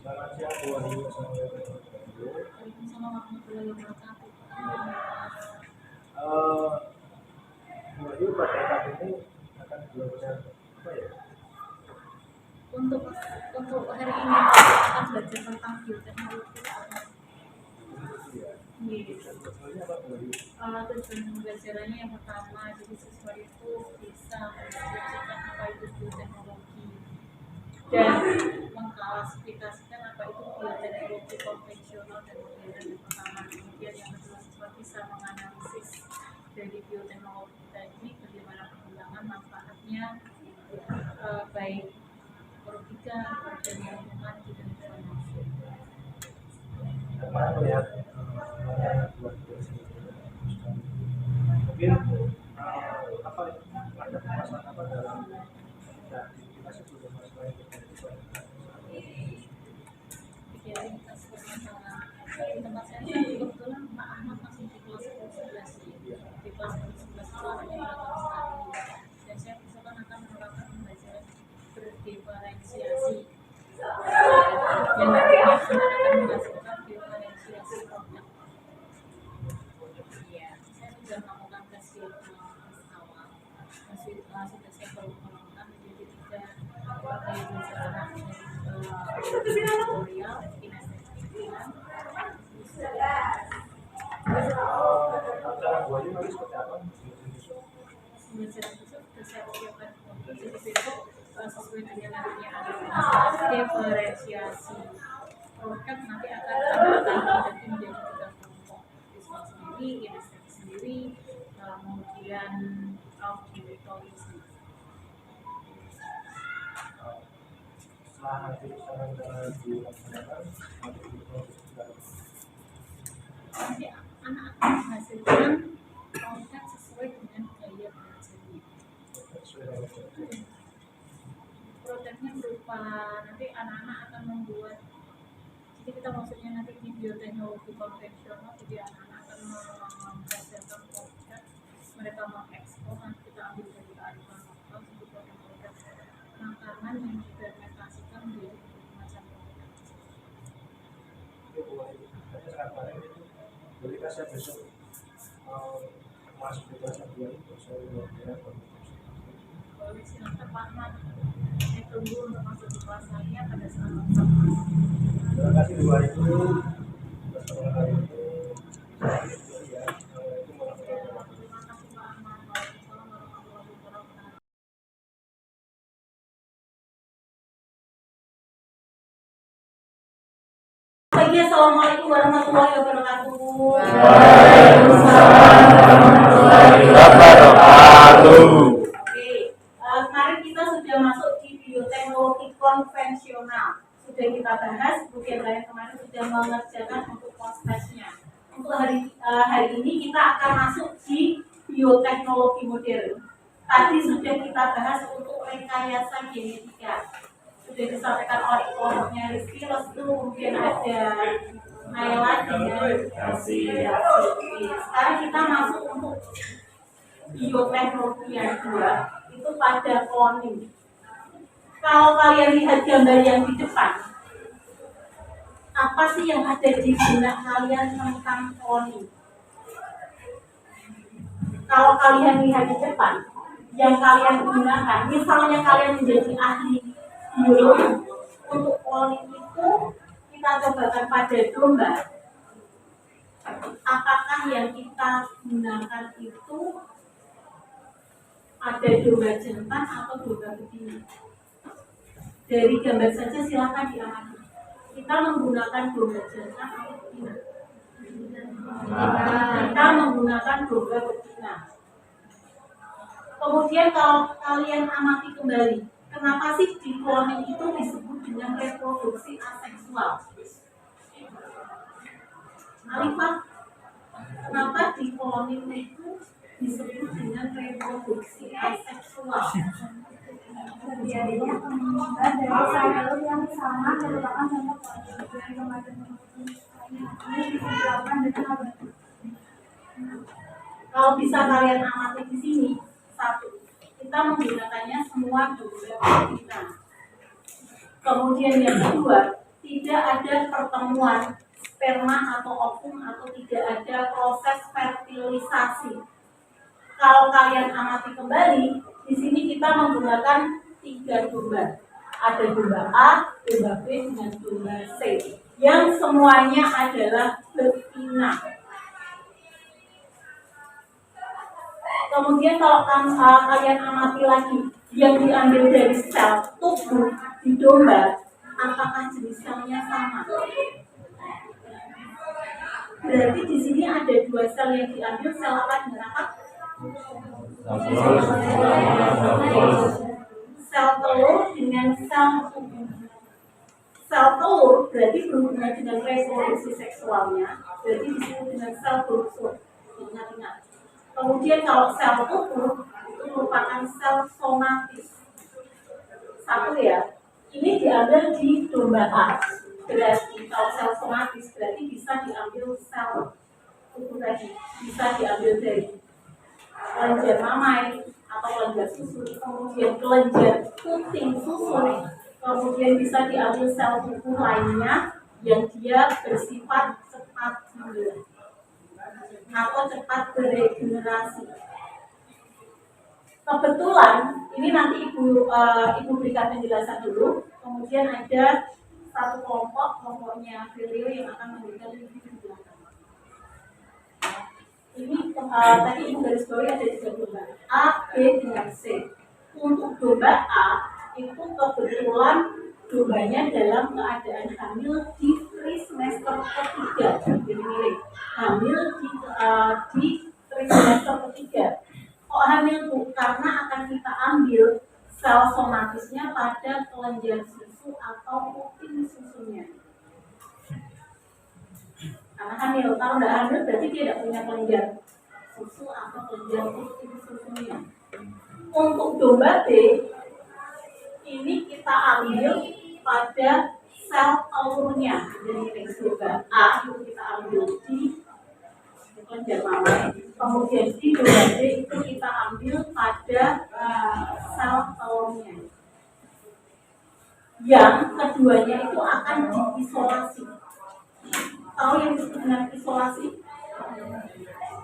Waalaikumsalam warahmatullahi wabarakatuh. Wahyu pada saat ini akan belajar apa ya? Untuk hari ini akan belajar tentang bioteknologi. Tujuan pembelajarannya yang pertama, jadi siswa itu bisa mendeskripsikan apa itu bioteknologi dan mengklasifikasikan apa itu bioteknologi konvensional dan modern yang pertama. Kemudian yang kedua, siswa bisa menganalisis dari bioteknologi tadi bagaimana perkembangan manfaatnya, baik merugikan dan lingkungan di Indonesia. Apa melihat mungkin apa ada permasalahan apa dalam kita sebelum masalah yang Lintas permasalahan di tempat saya kebetulan Pak Ahmad masih di kelas 11 di kelas 11 itu ada beberapa sekali dan saya misalkan akan menerapkan pembelajaran berdiferensiasi yang nantinya akan menghasilkan diferensiasi produk. Iya, saya sudah melakukan tes di awal sudah saya perlukan menjadi 3 berbagai belajar tutorial cara buahnya nanti seperti apa? Belajar besok sudah saya siapkan jadi besok sesuai dengan nantinya ada masalah diferensiasi produk nanti akan dibagi menjadi 3 kelompok, visual sendiri, kinestetik sendiri, kemudian auditory sendiri. Setelah nanti cara dilaksanakan Nanti anak akan menghasilkan produk sesuai dengan gaya belajarnya. Produknya berupa nanti anak-anak akan membuat, jadi kita maksudnya nanti di bioteknologi konvensional, jadi anak-anak akan menghasilkan produk, mereka mengekspor, nanti kita ambil dari kearifan lokal untuk produk-produk makanan yang difermentasikan menjadi macam produk. Jadi saya besok masuk ke kelas 2 itu saya boleh silakan Pak Ahmad, saya tunggu untuk masuk di kelas saya pada saat terima kasih 2000 bersama hari ini ya. Terima kasih Pak Ahmad. Waalaikumsalam warahmatullahi wabarakatuh. Assalamualaikum warahmatullahi wabarakatuh. Waalaikumsalam warahmatullahi wabarakatuh. Oke, kemarin kita sudah masuk di bioteknologi konvensional. Sudah kita bahas, kemudian kemarin sudah mengerjakan untuk prosesnya. Untuk hari ini kita akan masuk di bioteknologi modern. Tadi sudah kita bahas untuk rekayasa genetika. Sudah disampaikan oleh kelompoknya Rizky, Restu, kemudian ada Naila dengan Asia. Sekarang kita masuk untuk bioteknologi yang kedua, itu pada cloning. Kalau kalian lihat gambar yang di depan, apa sih yang ada di benak kalian tentang cloning? Kalau kalian lihat di depan, yang kalian gunakan, misalnya kalian menjadi ahli biologi, untuk cloning itu kita cobakan pada domba. Apakah yang kita gunakan itu ada domba jantan atau domba betina? Dari gambar saja silakan diamati. Kita menggunakan domba jantan atau betina? Kita menggunakan domba betina. Kemudian kalau kalian amati kembali, kenapa sih di cloning itu disebut dengan reproduksi aseksual? Alifah, kenapa di cloning itu disebut dengan reproduksi aseksual? Terjadinya pengembangan dari sel yang sama merupakan contoh dari kemajuan ini bisa dilakukan dengan Kalau bisa kalian amati di sini, satu, kita menggunakannya semua domba betina. Kemudian yang kedua, tidak ada pertemuan sperma atau ovum atau tidak ada proses fertilisasi. Kalau kalian amati kembali, di sini kita menggunakan 3 domba. Ada domba A, domba B, dan domba C, yang semuanya adalah betina. Kemudian kalau kalian amati lagi, yang diambil dari sel tubuh di domba, apakah jenis selnya sama? Berarti di sini ada 2 sel yang diambil, sel apa dengan apa? Sel telur dengan sel tubuh. Sel telur berarti berhubungan dengan reproduksi seksualnya, berarti disebut dengan sel dorsum. Ingat-ingat. Kemudian kalau sel tubuh itu merupakan sel somatis. Satu ya, ini diambil di domba A. Berarti kalau sel somatis berarti bisa diambil sel tubuh tadi, bisa diambil dari kelenjar mamai atau kelenjar susu, kemudian kelenjar puting susu, kemudian bisa diambil sel tubuh lainnya yang dia bersifat cepat memberi atau cepat beregenerasi. Kebetulan ini nanti ibu berikan penjelasan dulu. Kemudian ada satu kelompoknya beliau yang akan memberikan review di belakang. Ini tadi ibu garis bawahi ada 3 domba, A, B, dengan C. Untuk domba A itu kebetulan dombanya dalam keadaan hamil di trimester ketiga. Jadi hamil di trimester ketiga. Kok hamil tuh? Karena akan kita ambil sel somatisnya pada kelenjar susu atau puting susunya. Karena hamil, kalau tidak hamil berarti dia tidak punya kelenjar susu atau kelenjar puting susunya. Untuk domba B, ini kita ambil pada sel telurnya. Jadi domba A itu kita ambil di kelenjar mamai, kemudian di domba B itu kita ambil pada sel telurnya. Yang keduanya itu akan diisolasi. Tahu yang disebut dengan isolasi?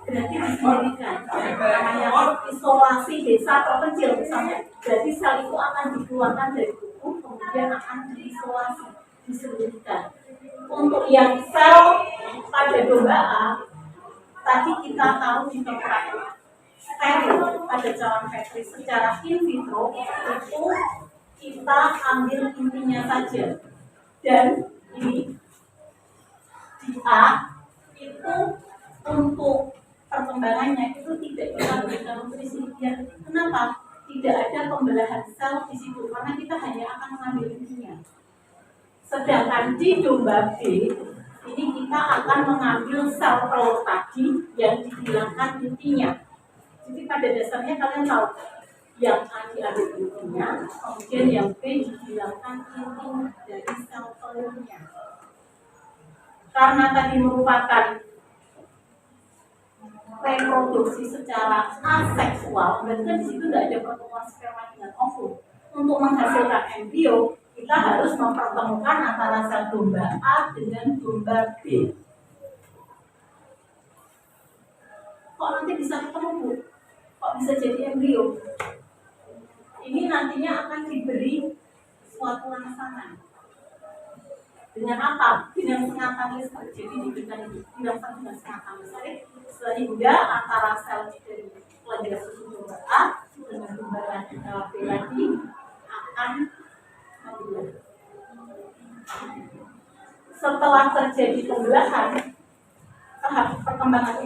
Berarti disendirikan. Namanya isolasi desa terpencil misalnya. Berarti sel itu akan dikeluarkan dari tubuh, kemudian akan diisolasi, disendirikan. Untuk yang sel pada domba A, tadi kita tahu di tempat steril pada cawan Petri secara in vitro itu kita ambil intinya saja. Dan ini di A itu untuk perkembangannya itu tidak bisa berikan nutrisi. Kenapa? Tidak ada pembelahan sel di situ karena kita hanya akan mengambil intinya. Sedangkan di domba B ini kita akan mengambil sel telur tadi yang dihilangkan intinya. Jadi pada dasarnya kalian tahu yang A diambil intinya, kemudian yang B dihilangkan inti dari sel telurnya. Karena tadi merupakan reproduksi secara aseksual, berarti di situ tidak ada pertemuan sperma dengan ovum. Untuk menghasilkan embrio, kita harus mempertemukan antara sel domba A dengan domba B. Kok nanti bisa ketemu, Bu? Kok bisa jadi embrio? Ini nantinya akan diberi suatu rangsangan. Dengan apa? Dengan sengatan listrik. Jadi diberikan dirangsang dengan sengatan listrik sehingga antara sel dari kelenjar susu domba A dengan domba B lagi akan membelah. Setelah terjadi pembelahan, tahap perkembangan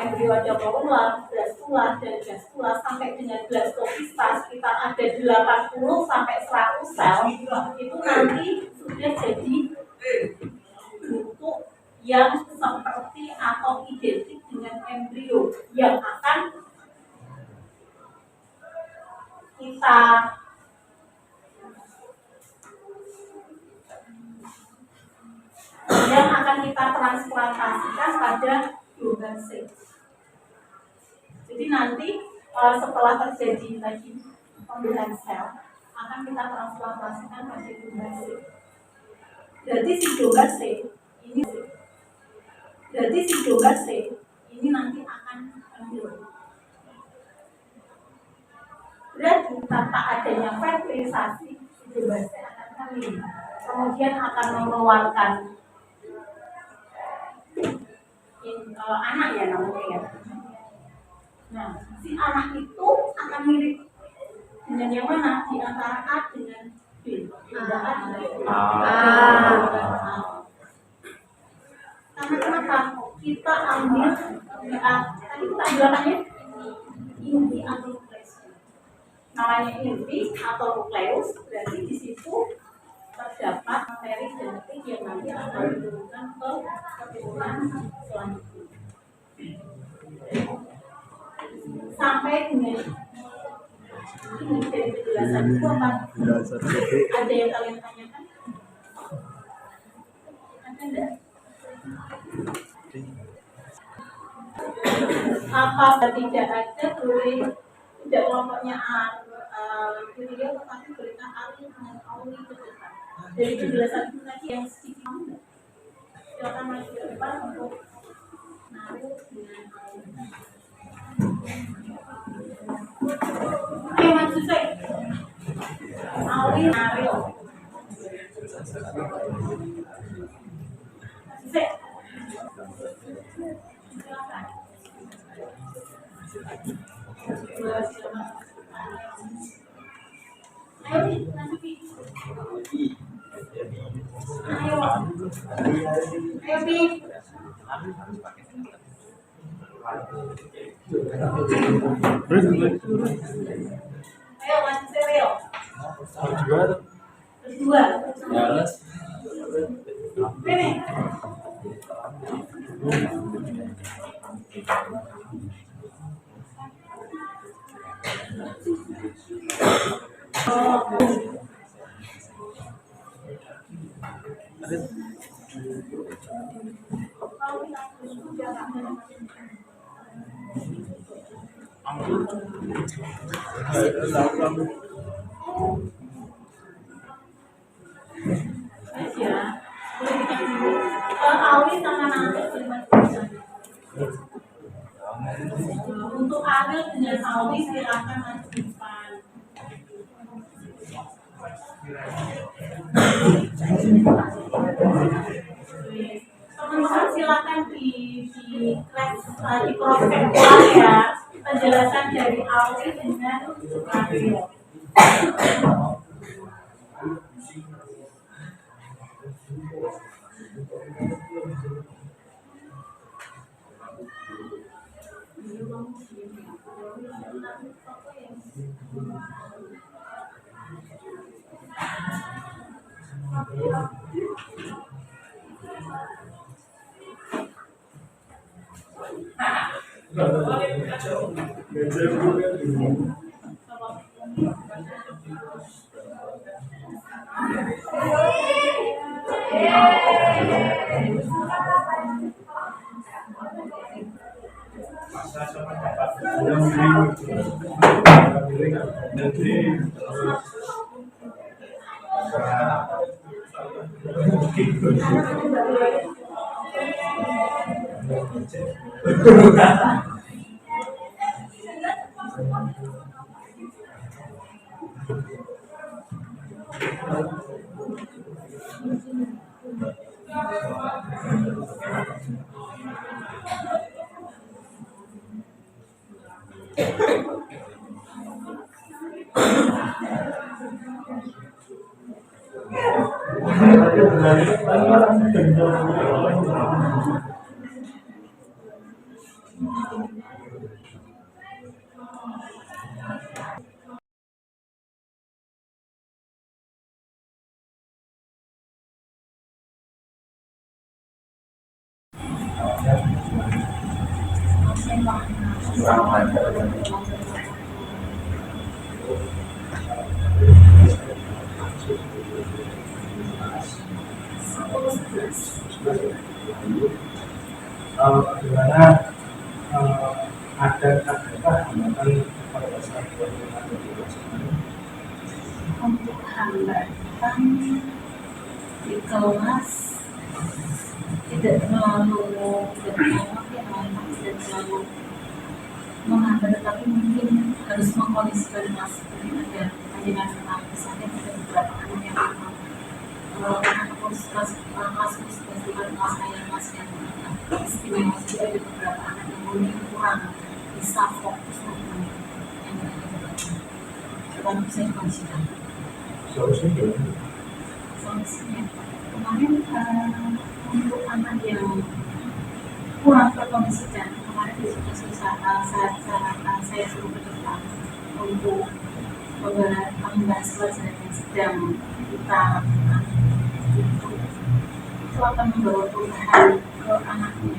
embrio ada volumula, blastula, dan gastrula sampai dengan blastokista sekitar ada 80 sampai 100 sel. Itu nanti sudah jadi bentuk yang seperti atau identik dengan embrio yang akan kita transplantasikan pada domba C. Jadi nanti setelah terjadi lagi pembelahan sel akan kita transplantasikan pada domba C. Berarti si domba C ini berarti si domba C ini nanti akan hamil. Berarti tanpa adanya fertilisasi si domba C akan hamil. Kemudian akan mengeluarkan anak ya namanya ya. Nah, si anak itu akan mirip dengan yang mana? Di antara A dengan B. Ada A dengan B. Karena kenapa? Kita ambil tadi kita ambil apanya? Inti atau nukleus. Namanya inti atau nukleus, berarti di situ terdapat materi genetik yang nanti akan diturunkan ke keturunan selanjutnya. Sampai dengan ini dari penjelasan itu apa? Ada yang kalian tanyakan? Ada enggak? Apa tidak ada boleh tidak kelompoknya video tetapi berita Ali dengan Auli ke depan. Dari penjelasan itu tadi yang sedikit kamu silakan maju ke depan untuk naruh dengan Auli. Oke, maju saya. Auli naruh. Saya. Silakan. Ayo, nanti. Ayo. Ayo, Bi. Ayo, masih serius. Berdua. Ini. Auli sama nanti untuk Adil dengan Auli silakan maju di depan. Teman-teman silakan di prospektual ya penjelasan dari Auli dengan Adil. Bagaimana ada hambatan pada saat Untuk hambatan di kelas tidak terlalu tidak terlalu menghambat, tapi mungkin harus mengkondisikan kelas agar dengan misalnya ada beberapa anak yang memang anak kelas bukan kelas yang istimewa, juga ada beberapa anak yang mungkin kurang bisa fokus dengan yang coba bisa dikondisikan. Solusinya kemarin untuk anak yang kurang terkondisikan, kemarin susah saya suruh ke depan untuk membahas pelajaran yang sedang kita lakukan. Itu akan membawa perubahan ke anaknya.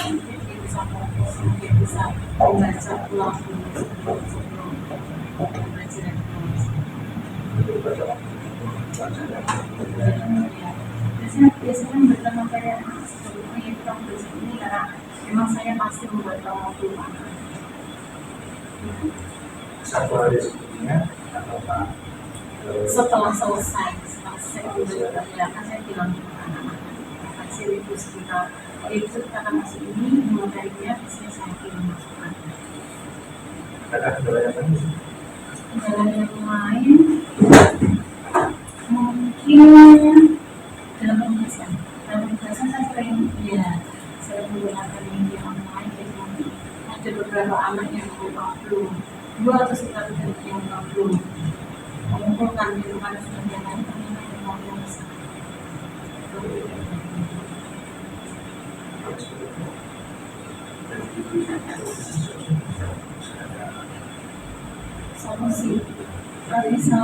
Dia bisa fokus, dia bisa membaca ulang sebelum pelajaran biasanya bertemu kayak sebelumnya itu kan ini karena memang saya pasti membuat waktu satu hari sebelumnya atau apa? setelah selesai kan saya bilang ke anak-anak kasih review sekitar itu kita akan masuk ini materinya biasanya saya kirim masukan. Ada kendala yang lain? Kendala yang lain mungkin dalam pembahasan saya sering saya menggunakan media online, jadi ada beberapa anak yang belum 2 atau sekitar 3 yang belum mengumpulkan di rumah sudah yang lain ternyata yang mau bisa solusi bisa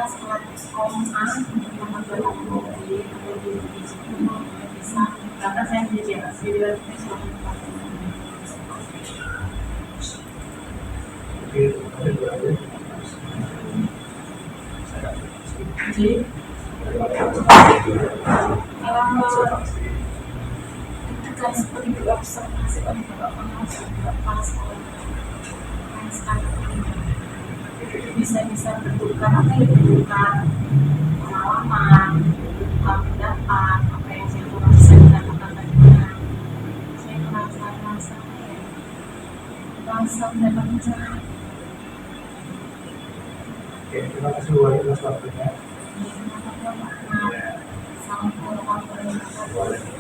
setelah sekolah untuk mengajar di bisa karena saya jadi kan seperti diobservasi oleh Bapak Pengawas kepala sekolah yang sekarang bisa bertukar pengalaman, pendapat, apa yang saya kurang bisa dikatakan tadinya. Saya merasa mendapat pencerahan. Oke, terima kasih luar biasa waktunya. Assalamualaikum warahmatullahi wabarakatuh.